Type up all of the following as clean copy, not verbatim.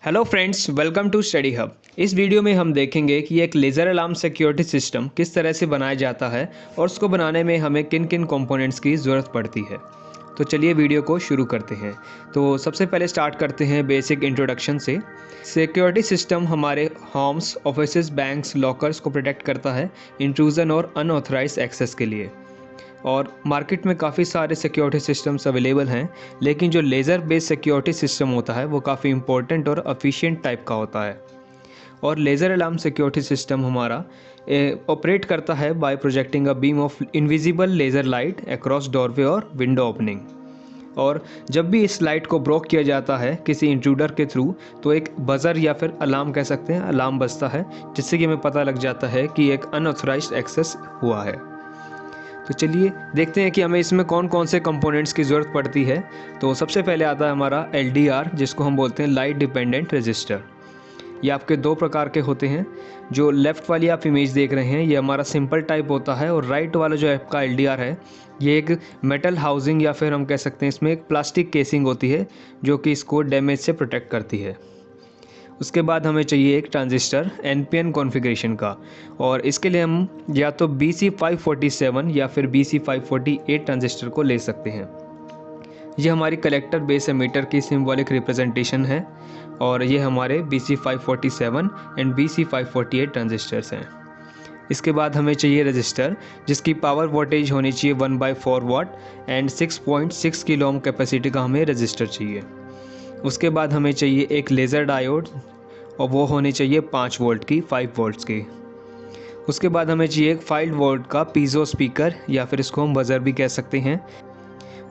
Hello friends, welcome to study hub. इस video में हम देखेंगे कि एक लेज़र अलार्म सिक्योरिटी सिस्टम किस तरह से बनाया जाता है और उसको बनाने में हमें किन किन कंपोनेंट्स की ज़रूरत पड़ती है। तो चलिए वीडियो को शुरू करते हैं। तो सबसे पहले स्टार्ट करते हैं बेसिक इंट्रोडक्शन से। सिक्योरिटी सिस्टम हमारे होम्स, ऑफिसेज, बैंक्स, लॉकर्स को प्रोटेक्ट करता है इंट्रूजन और अनऑथराइज्ड एक्सेस के लिए। और मार्केट में काफ़ी सारे सिक्योरिटी सिस्टम्स अवेलेबल हैं, लेकिन जो लेज़र बेस्ड सिक्योरिटी सिस्टम होता है वो काफ़ी इंपॉर्टेंट और एफिशिएंट टाइप का होता है। और लेज़र अलार्म सिक्योरिटी सिस्टम हमारा ऑपरेट करता है by projecting a beam of invisible laser light across doorway और विंडो ओपनिंग। और जब भी इस लाइट को ब्रोक किया जाता है किसी इंट्रूडर के थ्रू, तो एक बज़र या फिर अलार्म कह सकते हैं, अलार्म बजता है, जिससे कि हमें पता लग जाता है कि एक अनऑथराइज्ड एक्सेस हुआ है। तो चलिए देखते हैं कि हमें इसमें कौन कौन से कंपोनेंट्स की ज़रूरत पड़ती है। तो सबसे पहले आता है हमारा LDR, जिसको हम बोलते हैं लाइट डिपेंडेंट रजिस्टर। ये आपके दो प्रकार के होते हैं। जो लेफ़्ट वाली आप इमेज देख रहे हैं ये हमारा सिंपल टाइप होता है, और राइट वाला जो आपका LDR है ये एक मेटल हाउसिंग या फिर हम कह सकते हैं इसमें एक प्लास्टिक केसिंग होती है जो कि इसको डैमेज से प्रोटेक्ट करती है। उसके बाद हमें चाहिए एक ट्रांजिस्टर NPN कॉन्फ़िगरेशन का, और इसके लिए हम या तो BC547 या फिर BC548 ट्रांजिस्टर को ले सकते हैं। ये हमारी कलेक्टर बेस एमीटर की सिंबॉलिक रिप्रेजेंटेशन है, और ये हमारे BC547 एंड BC548 ट्रांजिस्टर्स हैं। इसके बाद हमें चाहिए रजिस्टर जिसकी पावर वोल्टेज होनी चाहिए 1/4 वाट एंड 6.6 किलो ओम कैपेसिटी का हमें रजिस्टर चाहिए। उसके बाद हमें चाहिए एक लेज़र डायोड, और वो होनी चाहिए 5 वोल्ट की, 5 वोल्ट्स की। उसके बाद हमें चाहिए एक 5 वोल्ट का पीजो स्पीकर, या फिर इसको हम बज़र भी कह सकते हैं।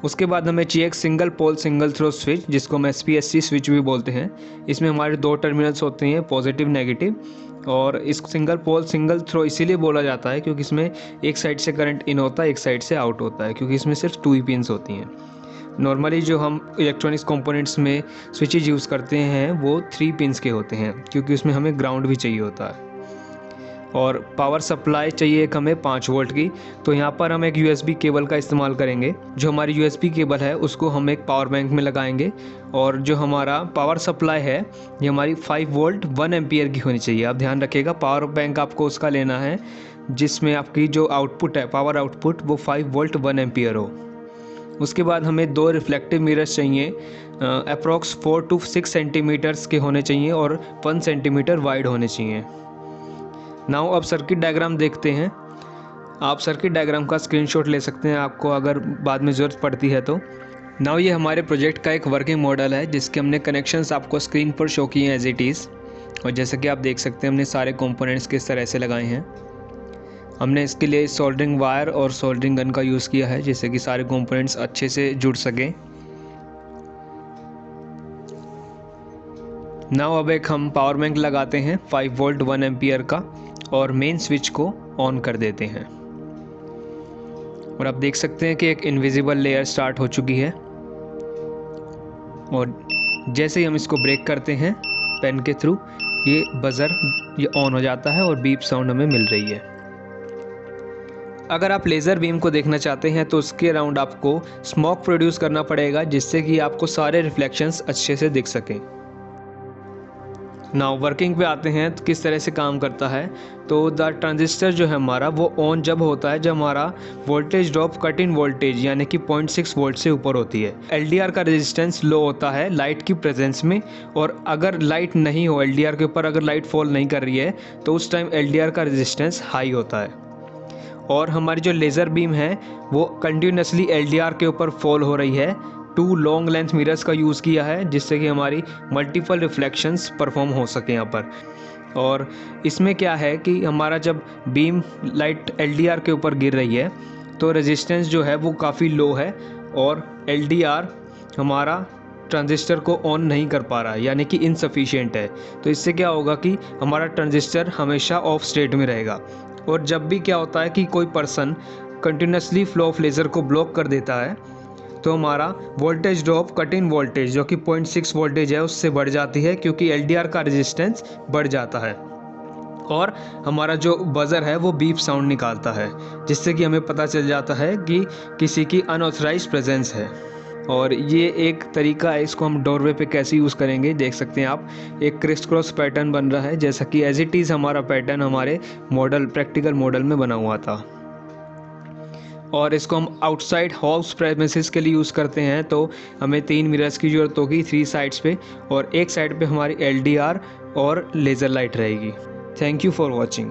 उसके बाद हमें चाहिए एक single pole single throw switch, जिसको हम SPST स्विच भी बोलते हैं। इसमें हमारे दो टर्मिनल्स होते हैं, पॉजिटिव नेगेटिव। और इस सिंगल पोल सिंगल थ्रो इसीलिए बोला जाता है क्योंकि इसमें एक साइड से करंट इन होता है, एक साइड से आउट होता है, क्योंकि इसमें सिर्फ 2 ही पिन्स होती हैं। नॉर्मली जो हम इलेक्ट्रॉनिक्स कंपोनेंट्स में स्विचेज यूज़ करते हैं वो 3 पिन्स के होते हैं, क्योंकि उसमें हमें ग्राउंड भी चाहिए होता है। और पावर सप्लाई चाहिए एक हमें 5 वोल्ट की। तो यहाँ पर हम एक USB केबल का इस्तेमाल करेंगे। जो हमारी USB केबल है उसको हम एक पावर बैंक में लगाएंगे, और जो हमारा पावर सप्लाई है ये हमारी 5 वोल्ट 1 एम्पियर की होनी चाहिए। आप ध्यान रखिएगा, पावर बैंक आपको उसका लेना है जिसमें आपकी जो आउटपुट है, पावर आउटपुट, वो 5 वोल्ट 1 एम्पियर हो। उसके बाद हमें 2 रिफ्लेक्टिव मिरर्स चाहिए, अप्रॉक्स 4 to 6 सेंटीमीटर्स के होने चाहिए और 1 सेंटीमीटर वाइड होने चाहिए। नाउ अब सर्किट डायग्राम देखते हैं। आप सर्किट डायग्राम का स्क्रीनशॉट ले सकते हैं आपको अगर बाद में ज़रूरत पड़ती है तो। नाउ ये हमारे प्रोजेक्ट का एक वर्किंग मॉडल है जिसके हमने कनेक्शंस आपको स्क्रीन पर शो किए हैं एज इट इज़। और जैसे कि आप देख सकते हैं हमने सारे कंपोनेंट्स किस तरह से लगाए हैं। हमने इसके लिए सोल्डरिंग वायर और सोल्डरिंग गन का यूज़ किया है जिससे कि सारे कंपोनेंट्स अच्छे से जुड़ सकें। नाउ अब एक हम पावर बैंक लगाते हैं 5 वोल्ट 1 एम्पियर का, और मेन स्विच को ऑन कर देते हैं। और आप देख सकते हैं कि एक इनविजिबल लेयर स्टार्ट हो चुकी है, और जैसे ही हम इसको ब्रेक करते हैं पेन के थ्रू, ये बज़र ये ऑन हो जाता है और बीप साउंड हमें मिल रही है। अगर आप लेज़र बीम को देखना चाहते हैं तो उसके अराउंड आपको स्मोक प्रोड्यूस करना पड़ेगा जिससे कि आपको सारे रिफ्लेक्शंस अच्छे से दिख सकें। नाउ वर्किंग पे आते हैं तो किस तरह से काम करता है। तो द ट्रांजिस्टर जो है हमारा वो ऑन जब होता है जब हमारा voltage drop cut in voltage यानी कि 0.6 वोल्ट से ऊपर होती है। LDR का रेजिस्टेंस लो होता है लाइट की प्रेजेंस में, और अगर लाइट नहीं हो, LDR के ऊपर अगर लाइट फॉल नहीं कर रही है तो उस टाइम LDR का रेजिस्टेंस हाई होता है। और हमारी जो लेज़र बीम है वो कंटिन्यूसली LDR के ऊपर फॉल हो रही है। 2 लॉन्ग लेंथ मिरर्स का यूज़ किया है जिससे कि हमारी मल्टीपल रिफ्लेक्शंस परफॉर्म हो सके यहाँ पर। और इसमें क्या है कि हमारा जब बीम लाइट LDR के ऊपर गिर रही है तो रेजिस्टेंस जो है वो काफ़ी लो है, और LDR हमारा ट्रांजिस्टर को ऑन नहीं कर पा रहा है, यानी कि इनसफिशिएंट है। तो इससे क्या होगा कि हमारा ट्रांजिस्टर हमेशा ऑफ स्टेट में रहेगा। और जब भी क्या होता है कि कोई person continuously flow of laser को ब्लॉक कर देता है तो हमारा voltage drop cut in voltage जो कि 0.6 वोल्टेज है उससे बढ़ जाती है, क्योंकि LDR का रेजिस्टेंस बढ़ जाता है, और हमारा जो बज़र है वो बीप साउंड निकालता है जिससे कि हमें पता चल जाता है कि किसी की अनऑथराइज्ड प्रेजेंस है। और ये एक तरीका है, इसको हम डोरवे पे कैसे यूज़ करेंगे देख सकते हैं आप। एक क्रिस क्रॉस पैटर्न बन रहा है, जैसा कि एज इट इज़ हमारा पैटर्न हमारे मॉडल प्रैक्टिकल मॉडल में बना हुआ था। और इसको हम आउटसाइड हाउस प्रेमिसेस के लिए यूज़ करते हैं, तो हमें 3 मिरर्स की ज़रूरत होगी 3 साइड्स पे, और एक साइड पे हमारी LDR और लेज़र लाइट रहेगी। Thank you for watching.